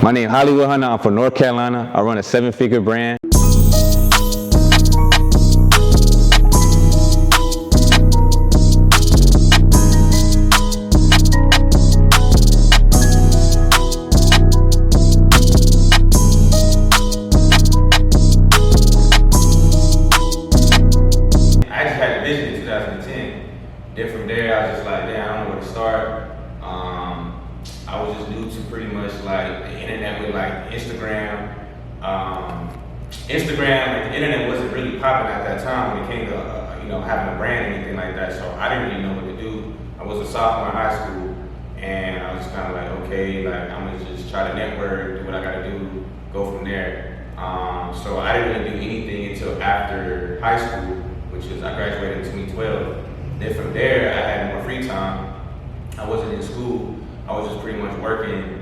My name is Hollywood Hunna. I'm from North Carolina. I run a 7-figure brand. I just had a vision in 2010. Then from there, I was just like, damn, I don't know where to start. I was just new to pretty much like the internet with like Instagram. Like the internet wasn't really popping at that time when it came to having a brand or anything like that. So I didn't really know what to do. I was a sophomore in high school, and I was just kind of like, okay, like I'm gonna just try to network, do what I gotta do, go from there. So I didn't really do anything until after high school, which is I graduated in 2012. Then from there, I had more free time. I wasn't in school. I was just pretty much working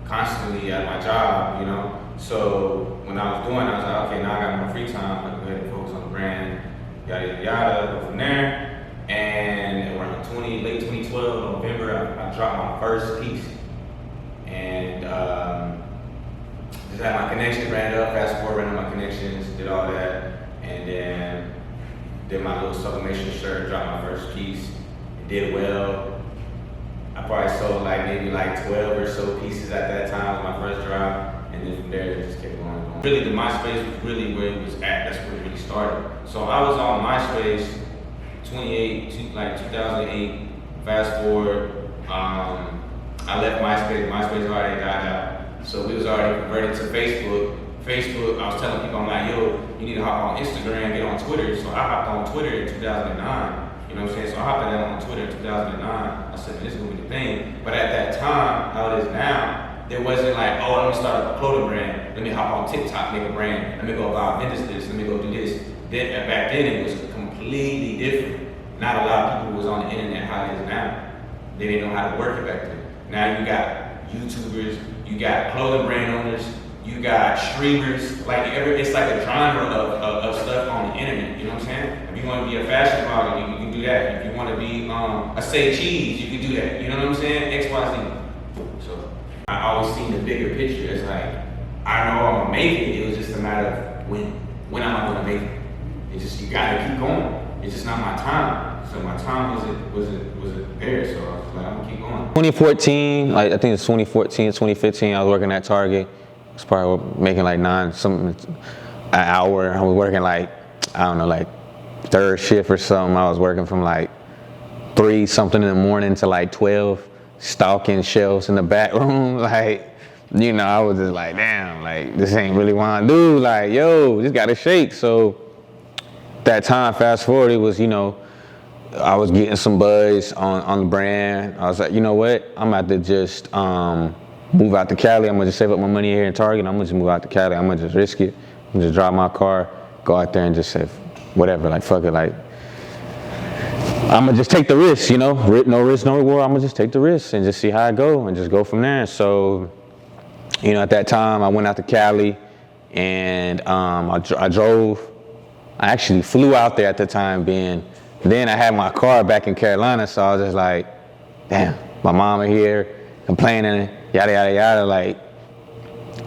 constantly at my job, you know? So when I was doing it, I was like, okay, now I got more free time. I can go ahead and focus on the brand, yada, yada, yada, go from there. And around late 2012, November, I dropped my first piece. And just had my connections ran up, fast forward, ran up my connections, did all that. And then did my little sublimation shirt, dropped my first piece. It did well. I probably sold maybe 12 or so pieces at that time with my first drop, and then from there it just kept going. Really, the MySpace was really where it was at. That's where it really started. So I was on MySpace 2008. Fast forward, I left MySpace. MySpace already died out, so we was already converted to Facebook. Facebook, I was telling people, I'm like, yo, you need to hop on Instagram, get on Twitter. So I hopped on Twitter in 2009. You know what I'm saying? So I hopped on Twitter in 2009. I said, man, this is gonna be the thing. But at that time, how it is now, there wasn't like, oh, let me start a clothing brand. Let me hop on TikTok, make a brand. Let me go buy a vendor's list. Let me go do this. Then back then, it was completely different. Not a lot of people was on the internet how it is now. They didn't know how to work it back then. Now you got YouTubers, you got clothing brand owners, you got streamers, it's like a genre of stuff on the internet, you know what I'm saying? If you want to be a fashion blogger, you can do that. If you want to be a Say Cheese, you can do that, you know what I'm saying? X, Y, Z. So I always seen the bigger picture. It's like, I know I'm gonna make it. It was just a matter of when am I gonna make it? It's just, you gotta keep going. It's just not my time. So my time wasn't there, so I was like, I'm gonna keep going. 2014, I think it's 2014, 2015, I was working at Target. I was probably making $9 something an hour. I was working third shift or something. I was working from 3 something in the morning to 12, stalking shelves in the back room. I was just like, damn, this ain't really what I do. Yo, this gotta shake. So that time, fast forward, it was, I was getting some buzz on the brand. I was like, you know what? I'm about to just move out to Cali. I'm gonna just save up my money here in Target. I'm gonna just move out to Cali. I'm gonna just risk it. I'm gonna just drive my car, go out there and just say, whatever, fuck it. I'm gonna just take the risk, no risk, no reward. I'm gonna just take the risk and just see how I go and just go from there. So, at that time, I went out to Cali and I drove. I actually flew out there at the time being. Then I had my car back in Carolina, so I was just like, damn, my mama here complaining, yada, yada, yada,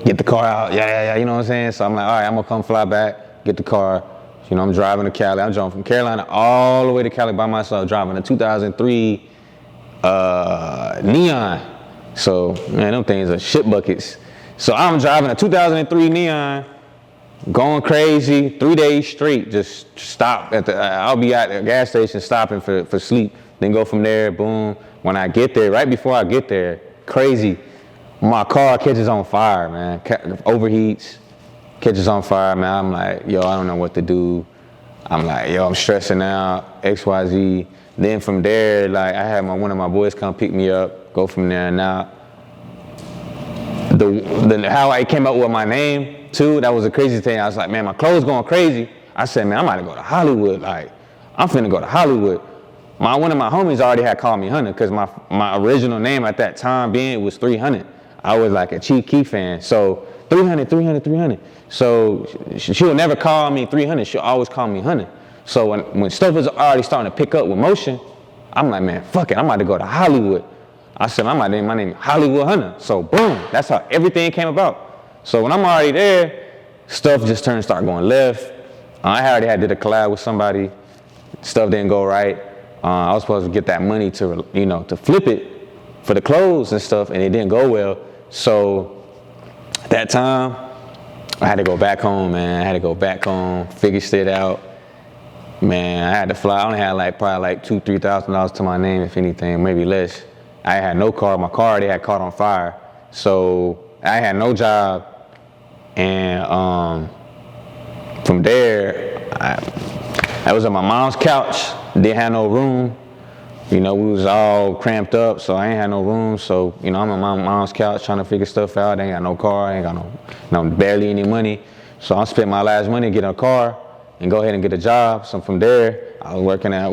get the car out, yada, yada, you know what I'm saying? So I'm like, all right, I'm gonna come fly back, get the car. I'm driving to Cali. I'm driving from Carolina all the way to Cali by myself, driving a 2003 Neon. So, man, them things are shit buckets. So I'm driving a 2003 Neon, going crazy, 3 days straight, just stop I'll be at the gas station stopping for sleep, then go from there, boom. When I get there, right before I get there, crazy, my car catches on fire, man, overheats, catches on fire, man. I'm like, yo, I don't know what to do. I'm like, yo, I'm stressing out, X, Y, Z. Then from there, I had one of my boys come pick me up, go from there. Now, how I came up with my name, too, that was a crazy thing. I was like, man, my clothes going crazy. I said, man, I'm about to go to Hollywood. I'm finna go to Hollywood. One of my homies already had called me Hunna because my original name at that time was 300. I was a Chief Keef fan. So 300. So she'll never call me 300. She'll always call me Hunna. So when stuff was already starting to pick up with motion, I'm like, man, fuck it. I'm about to go to Hollywood. I said, my name is Hollywood Hunna. So boom, that's how everything came about. So when I'm already there, stuff just start going left. I already did a collab with somebody. Stuff didn't go right. I was supposed to get that money to, to flip it for the clothes and stuff, and it didn't go well. So at that time, I had to go back home, man. I had to go back home, figure shit out. Man, I had to fly. I only had probably $2,000-$3,000 to my name, if anything, maybe less. I had no car. My car already had caught on fire. So I had no job. And from there, I was at my mom's couch. Didn't have no room. We was all cramped up, so I ain't had no room. So, I'm at my mom's couch trying to figure stuff out. I ain't got no car. I ain't got barely any money. So I spent my last money getting a car and go ahead and get a job. So from there, I was working at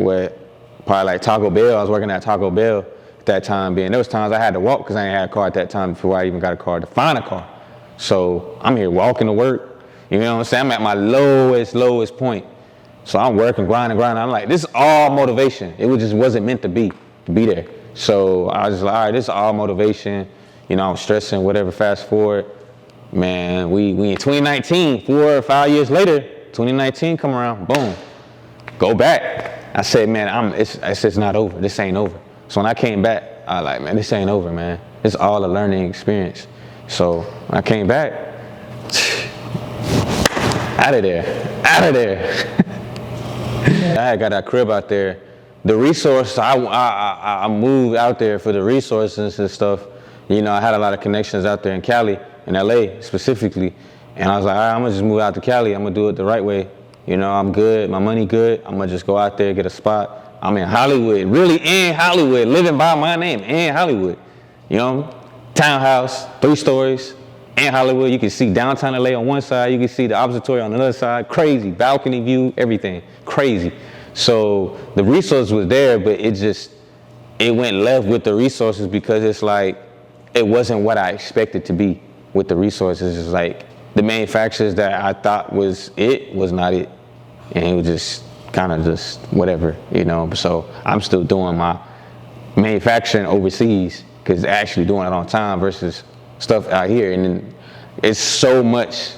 probably Taco Bell. I was working at Taco Bell at that time being. There was times I had to walk because I ain't had a car at that time before I even got a car to find a car. So I'm here walking to work. You know what I'm saying? I'm at my lowest point. So I'm working, grinding. I'm like, this is all motivation. It just wasn't meant to be there. So I was like, all right, this is all motivation. I'm stressing, whatever, fast forward. Man, we in 2019, 4 or 5 years later, 2019 come around, boom, go back. I said, man, it's not over. This ain't over. So when I came back, I was like, man, this ain't over, man. It's all a learning experience. So when I came back, out of there. I had got that crib out there. The resource, I moved out there for the resources and stuff. I had a lot of connections out there in Cali, in LA specifically. And I was like, all right, I'm gonna just move out to Cali. I'm gonna do it the right way. I'm good, my money good. I'm gonna just go out there, get a spot. I'm in Hollywood, really in Hollywood, living by my name in Hollywood. Townhouse, 3 stories in Hollywood. You can see downtown LA on one side, you can see the observatory on the other side. Crazy, balcony view, everything, crazy. So the resource was there, but it went left with the resources because it's like, it wasn't what I expected to be with the resources. It's like the manufacturers that I thought was not it. And it was just kind of just whatever, So I'm still doing my manufacturing overseas because actually doing it on time versus stuff out here. And then it's so much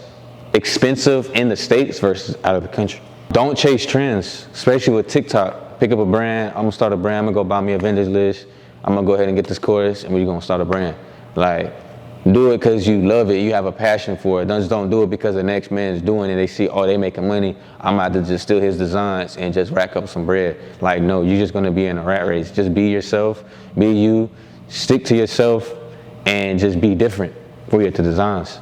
expensive in the States versus out of the country. Don't chase trends, especially with TikTok. Pick up a brand. I'm gonna start a brand. I'm gonna go buy me a vendors list. I'm gonna go ahead and get this course, and we're gonna start a brand. Like, do it because you love it. You have a passion for it. Just don't do it because the next man is doing it. They see, oh, they making money. I'm about to just steal his designs and just rack up some bread. Like, no, you're just gonna be in a rat race. Just be yourself. Be you. Stick to yourself, and just be different for your designs.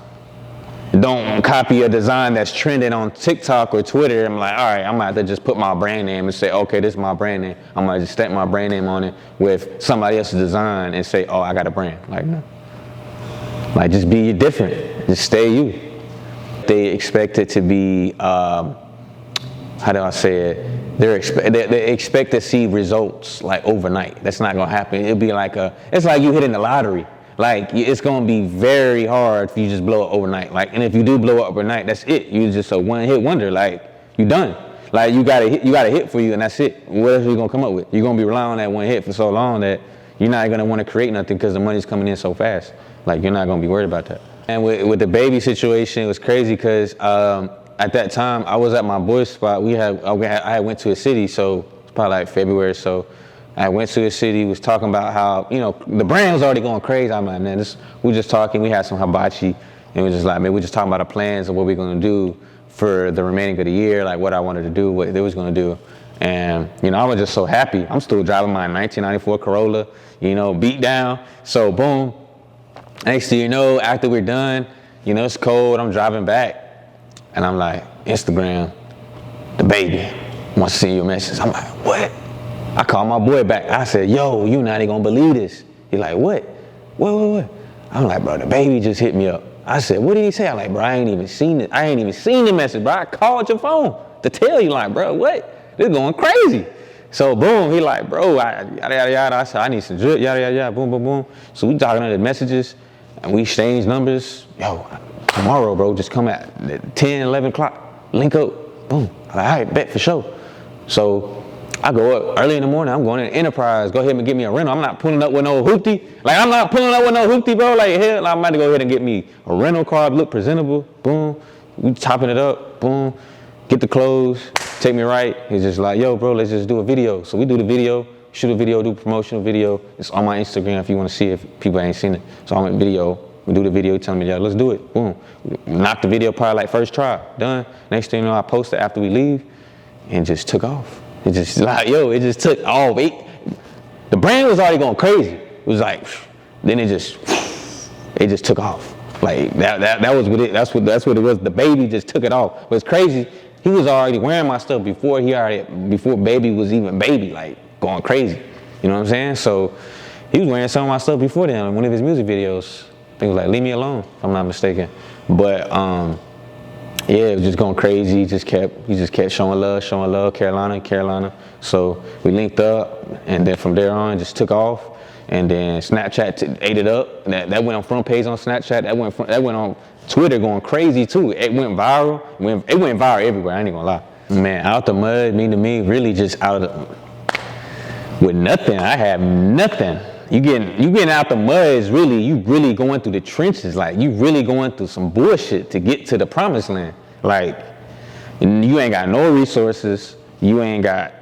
Don't copy a design that's trending on TikTok or Twitter. I'm like, all right, I'm about to just put my brand name and say, okay, this is my brand name. I'm gonna just stamp my brand name on it with somebody else's design and say, oh, I got a brand. Like, no. Like, just be different. Just stay you. They expect it to be, how do I say it? They expect to see results like overnight. That's not gonna happen. It'll be like it's like you hitting the lottery. Like, it's gonna be very hard if you just blow up overnight. Like, and if you do blow up overnight, that's it. You just a one-hit wonder. Like, you done. Like, you got a hit for you, and that's it. What else are you gonna come up with? You're gonna be relying on that one hit for so long that you're not gonna want to create nothing because the money's coming in so fast. Like, you're not gonna be worried about that. And with the baby situation, it was crazy because at that time I was at my boy's spot. I went to a city, so it's probably like February. So I went to a city, was talking about how, the brand was already going crazy. I'm like, man, we were just talking. We had some hibachi, and we were just like, man, we're just talking about our plans and what we're gonna do for the remaining of the year, like what I wanted to do, what they was gonna do. And, I was just so happy. I'm still driving my 1994 Corolla, beat down. So boom, next thing you know, after we're done, it's cold, I'm driving back, and I'm like, Instagram, Dababy wants to send you a message. I'm like, what? I called my boy back. I said, yo, you not even gonna believe this. He like, what? What? I'm like, bro, Dababy just hit me up. I said, what did he say? I'm like, bro, I ain't even seen it. I ain't even seen the message, bro. I called your phone to tell you, like, bro, what? This going crazy. So boom, he like, bro, yada, yada, yada. I said, I need some drip, yada, yada, yada, boom, boom, boom. So we talking on the messages, and we exchange numbers. Yo, tomorrow, bro, just come at 10, 11 o'clock, link up, boom. I'm like, all right, bet for sure. So I go up early in the morning. I'm going to Enterprise. Go ahead and get me a rental. I'm not pulling up with no hoopty. Like, I'm not pulling up with no hoopty, bro. Like, hell, I'm about to go ahead and get me a rental car, look presentable. Boom. We chopping it up. Boom. Get the clothes. Take me right. He's just like, yo, bro, let's just do a video. So we do the video, shoot a video, do a promotional video. It's on my Instagram if you want to see it, if people ain't seen it. So I'm in video. We do the video, tell me, yeah, let's do it. Boom. Knock the video probably like first try. Done. Next thing you know, I post it after we leave and just took off. It just like, yo, it just took off. The brand was already going crazy. It was like, then it just took off. Like that was what it, that's what it was. The baby just took it off. But it's crazy. He was already wearing my stuff before baby was even baby, like going crazy. You know what I'm saying? So he was wearing some of my stuff before then in one of his music videos. He was like, leave me alone, if I'm not mistaken. But yeah, it was just going crazy. He just kept showing love, Carolina. So we linked up, and then from there on, just took off. And then Snapchat ate it up. That went on front page on Snapchat. That went on Twitter going crazy too. It went viral. It went viral everywhere. I ain't gonna lie. Man, out the mud, to me, really just with nothing. I have nothing. You getting out the mud is you really going through the trenches. Like, you really going through some bullshit to get to the promised land. Like, you ain't got no resources. You ain't got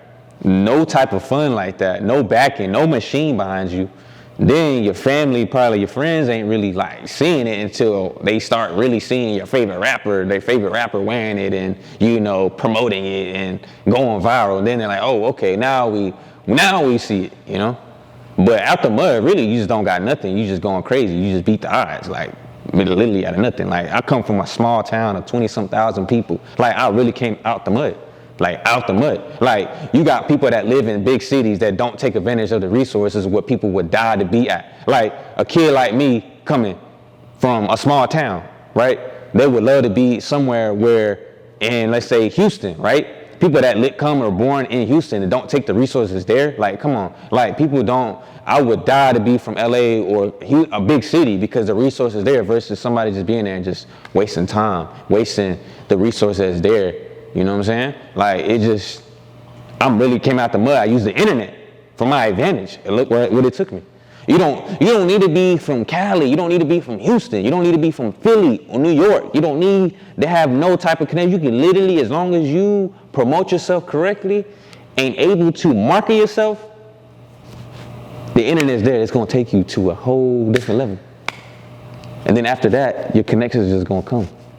no type of fun like that. No backing, no machine behind you. Then your family, probably your friends ain't really like seeing it until they start really seeing their favorite rapper wearing it and, promoting it and going viral. And then they're like, oh, okay, now we see it, But out the mud, really, you just don't got nothing. You just going crazy. You just beat the odds, like literally out of nothing. Like, I come from a small town of 20-some thousand people. Like, I really came out the mud. Like, out the mud. Like, you got people that live in big cities that don't take advantage of the resources what people would die to be at. Like, a kid like me coming from a small town, right? They would love to be somewhere in, let's say, Houston, right? People that come or born in Houston and don't take the resources there, like, come on. Like, I would die to be from LA or a big city because the resources there versus somebody just being there and just wasting time, wasting the resources there. You know what I'm saying? Like, I really came out the mud. I used the internet for my advantage. And look what it took me. You don't need to be from Cali. You don't need to be from Houston. You don't need to be from Philly or New York. You don't need to have no type of connection. You can literally, as long as you promote yourself correctly and able to market yourself, the internet's there. It's going to take you to a whole different level. And then after that, your connections are just going to come.